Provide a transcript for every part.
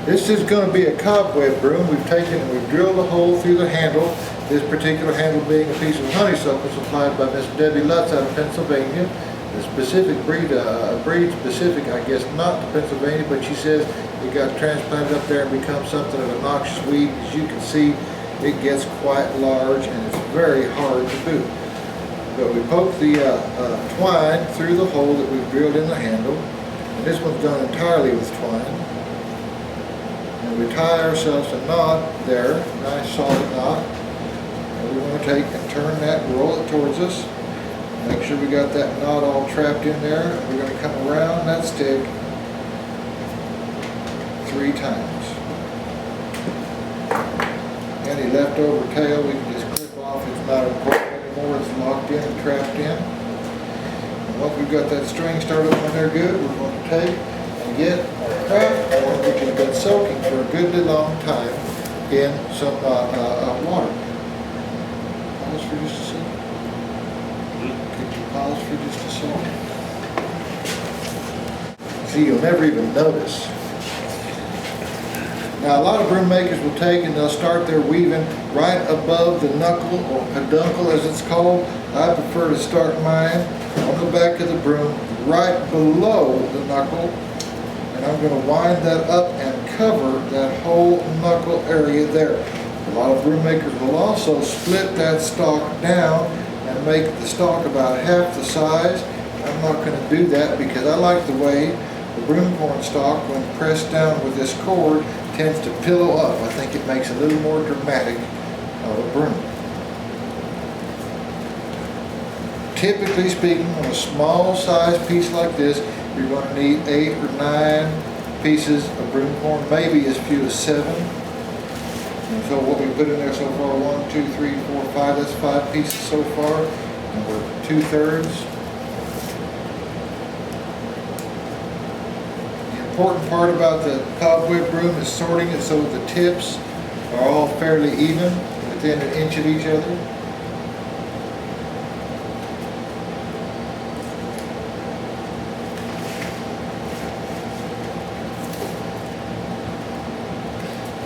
This is going to be a cobweb broom. We've taken and we've drilled a hole through the handle. This particular handle being a piece of honeysuckle supplied by Miss Debbie Lutz out of Pennsylvania. The specific breed specific, I guess, not to Pennsylvania, but she says it got transplanted up there and become something of a noxious weed. As you can see, it gets quite large and it's very hard to boot. But we poke the twine through the hole that we've drilled in the handle. And this one's done entirely with twine. And we tie ourselves a knot there, a nice solid knot. And we want to take and turn that and roll it towards us. Make sure we got that knot all trapped in there. And we're going to come around that stick 3 times. Any leftover tail we can just clip off. It's not important anymore. It's locked in and trapped in. And once we've got that string started on there good, we're going to take and get our craft corn, which has been soaking for a goodly long time in some water. Pause for just a second. Could you pause for just a second? See, you'll never even notice. Now, a lot of broom makers will take and they'll start their weaving right above the knuckle, or peduncle as it's called. I prefer to start mine on the back of the broom right below the knuckle, and I'm going to wind that up and cover that whole knuckle area there. A lot of broom makers will also split that stalk down and make the stalk about half the size. I'm not going to do that because I like the way the broom corn stalk, when pressed down with this cord, tends to pillow up. I think it makes a little more dramatic of a broom. Typically speaking, on a small size piece like this, you're going to need 8 or 9 pieces of broom corn, maybe as few as 7. And so what we put in there so far, 1, 2, 3, 4, 5, that's 5 pieces so far, and we're 2/3. The important part about the cobweb broom is sorting it so that the tips are all fairly even, within 1 inch of each other.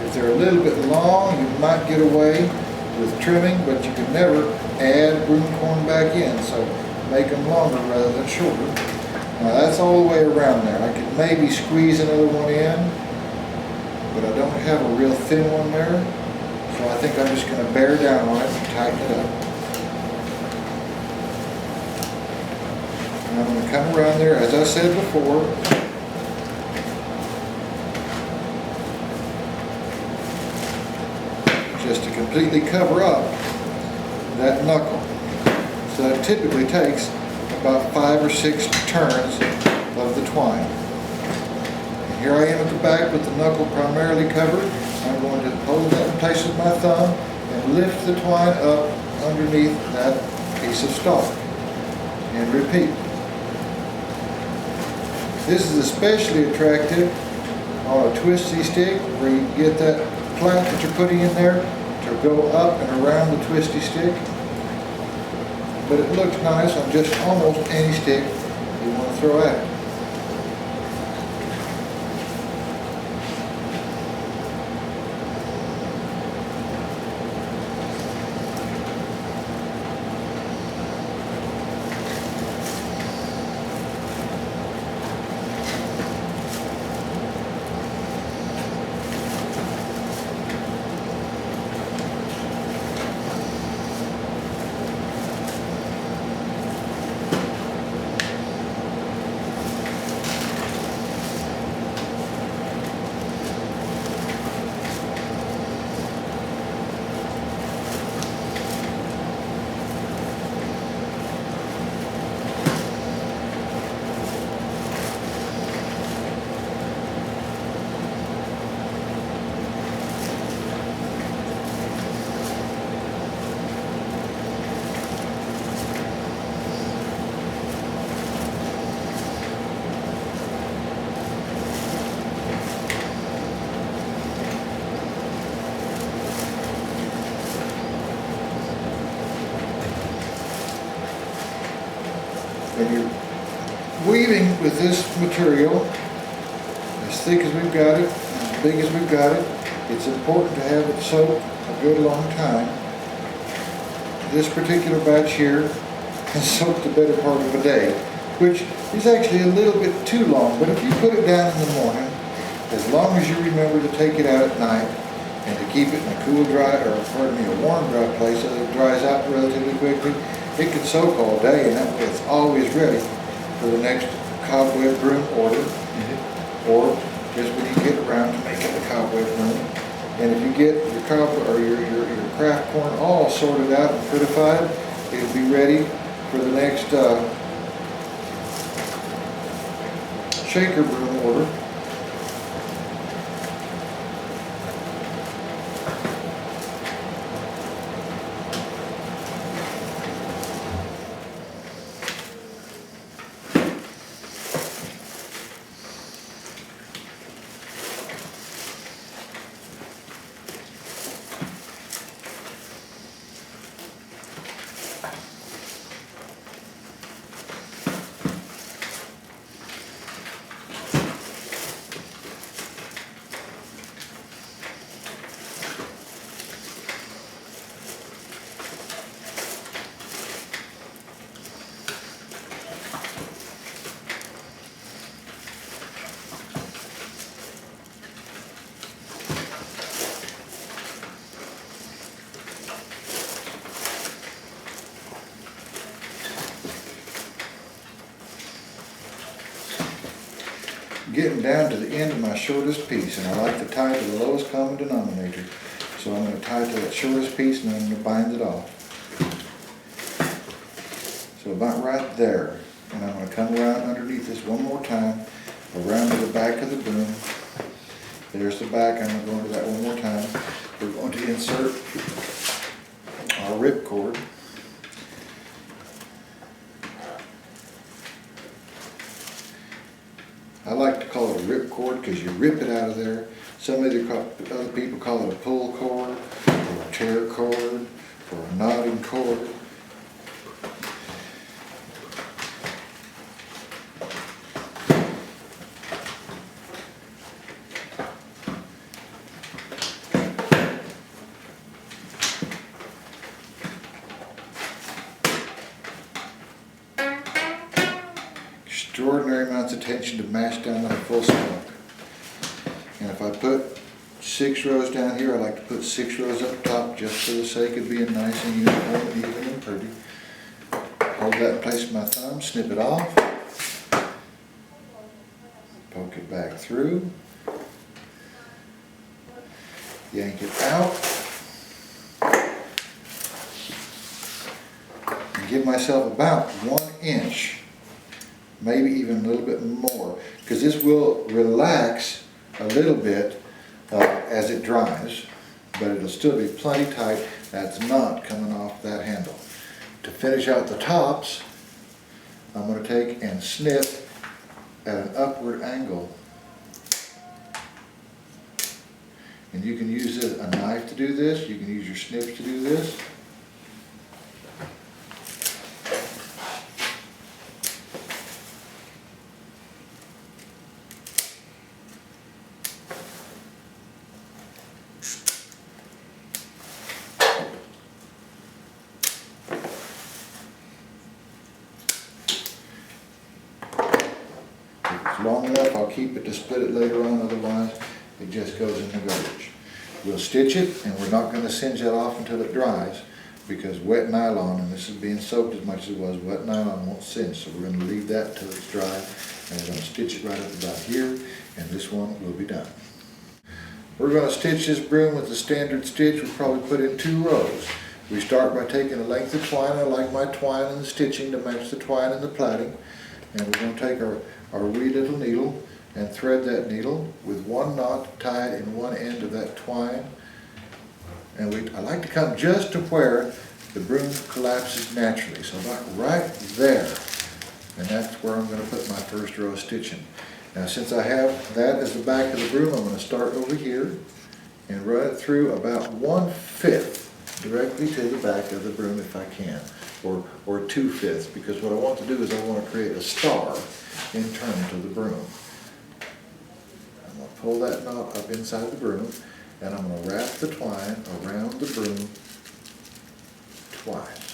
If they're a little bit long, you might get away with trimming, but you can never add broom corn back in, so make them longer rather than shorter. Now that's all the way around there. I could maybe squeeze another one in, but I don't have a real thin one there, so I think I'm just going to bear down on it and tighten it up. And I'm going to come around there, as I said before, just to completely cover up that knuckle. So that typically takes about 5 or 6 turns of the twine. And here I am at the back with the knuckle primarily covered. I'm going to hold that in place with my thumb and lift the twine up underneath that piece of stalk. And repeat. This is especially attractive on a twisty stick, where you get that plat that you're putting in there to go up and around the twisty stick. But it looks nice on just almost any stick you want to throw at it. And you're weaving with this material as thick as we've got it, and as big as we've got it. It's important to have it soak a good long time. This particular batch here has soaked the better part of a day, which is actually a little bit too long, but if you put it down in the morning, as long as you remember to take it out at night and to keep it in a cool, dry, or pardon me, a warm, dry place so that it dries out relatively quickly, it can soak all day, and that way it's always ready for the next cobweb broom order, or just when you get around to making the cobweb broom. And if you get your your craft corn all sorted out and prettified, it'll be ready for the next shaker broom order. Getting down to the end of my shortest piece, and I like to tie to the lowest common denominator. So I'm going to tie to that shortest piece and then I'm going to bind it off. So about right there. And I'm going to come around underneath this one more time, around to the back of the broom. There's the back. I'm going to go into that one more time. We're going to insert our ripcord. I like to call it a rip cord because you rip it out of there. Some other people call it a pull cord, or a tear cord, or a knotting cord. Extraordinary amounts of tension to mash down that full stalk. And if I put 6 rows down here, I like to put 6 rows up top just for the sake of being nice and uniform, even and pretty. Hold that in place with my thumb, snip it off, poke it back through, yank it out, and give myself about 1 inch. Maybe even a little bit more, because this will relax a little bit as it dries, but it'll still be plenty tight. That's not coming off that handle. To finish out the tops, I'm going to take and snip at an upward angle. And you can use a knife to do this, you can use your snips to do this. Long enough, I'll keep it to split it later on, otherwise it just goes in the garbage. We'll stitch it, and we're not going to singe that off until it dries, because wet nylon, and this is being soaked as much as it was, wet nylon won't singe, so we're going to leave that till it's dry, and we're going to stitch it right up about here, and this one will be done. We're going to stitch this broom with the standard stitch. We'll probably put in 2 rows. We start by taking a length of twine. I like my twine and the stitching to match the twine and the plaiting, and we're going to take our wee little needle and thread that needle with 1 knot tied in one end of that twine. And I like to come just to where the broom collapses naturally, so about right there. And that's where I'm going to put my first row of stitching. Now since I have that as the back of the broom, I'm going to start over here and run it through about 1/5 directly to the back of the broom if I can, or 2/5, because what I want to do is I want to create a star internal to the broom. I'm going to pull that knot up inside the broom, and I'm going to wrap the twine around the broom twice.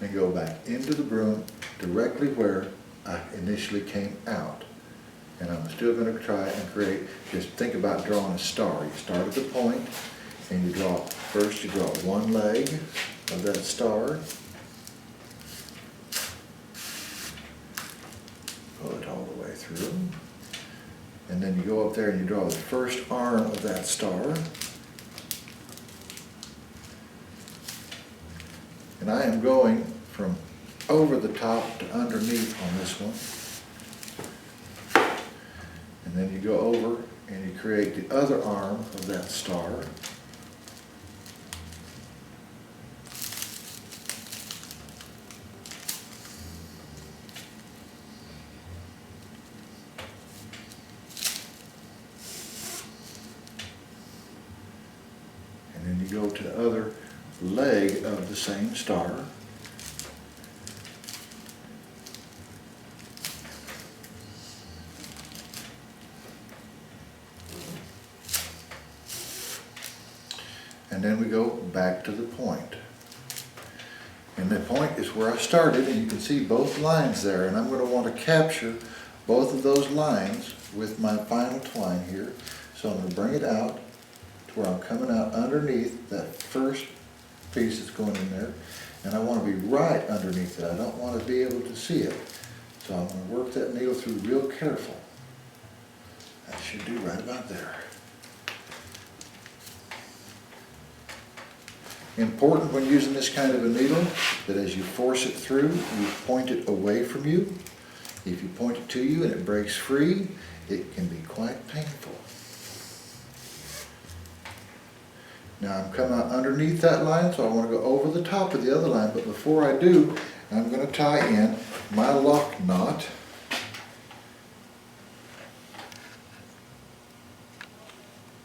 And go back into the broom directly where I initially came out. And I'm still going to try and create, just think about drawing a star. You start at the point and you draw, first you draw one leg of that star. Pull it all the way through. And then you go up there and you draw the first arm of that star. And I am going from over the top to underneath on this one. And then you go over and you create the other arm of that star. And then you go to the other leg of the same star. And then we go back to the point. And the point is where I started, and you can see both lines there, and I'm going to want to capture both of those lines with my final twine here. So I'm going to bring it out to where I'm coming out underneath that first piece that's going in there, and I want to be right underneath it. I don't want to be able to see it. So I'm going to work that needle through real careful. That should do right about there. Important when using this kind of a needle that as you force it through, you point it away from you. If you point it to you and it breaks free, it can be quite painful. Now I'm coming out underneath that line, so I want to go over the top of the other line, but before I do, I'm going to tie in my lock knot.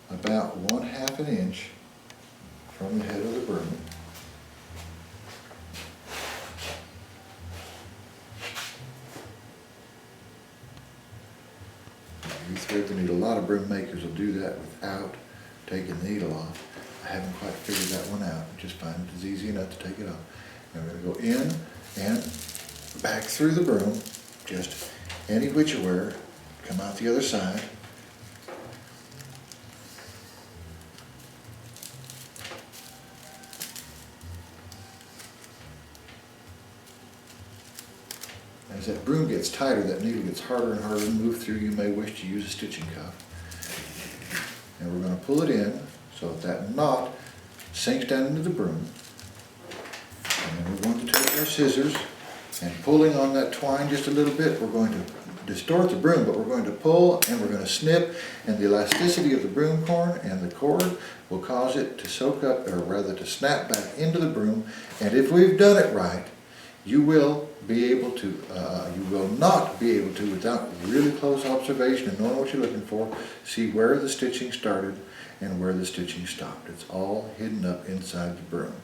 About 1/2 inch from the head of the broom. You thread the needle. A lot of broom makers will do that without taking the needle off. I haven't quite figured that one out. I just find it is easy enough to take it off. And we're going to go in and back through the broom, just any which way, come out the other side. As that broom gets tighter, that needle gets harder and harder to move through. You may wish to use a stitching cuff. And we're going to pull it in so that knot sinks down into the broom. And then we're going to take our scissors and pulling on that twine just a little bit, we're going to distort the broom, but we're going to pull and we're going to snip, and the elasticity of the broom corn and the cord will cause it to soak up, or rather to snap back into the broom. And if we've done it right, you will be able to, you will not be able to, without really close observation and knowing what you're looking for, see where the stitching started and where the stitching stopped. It's all hidden up inside the broom.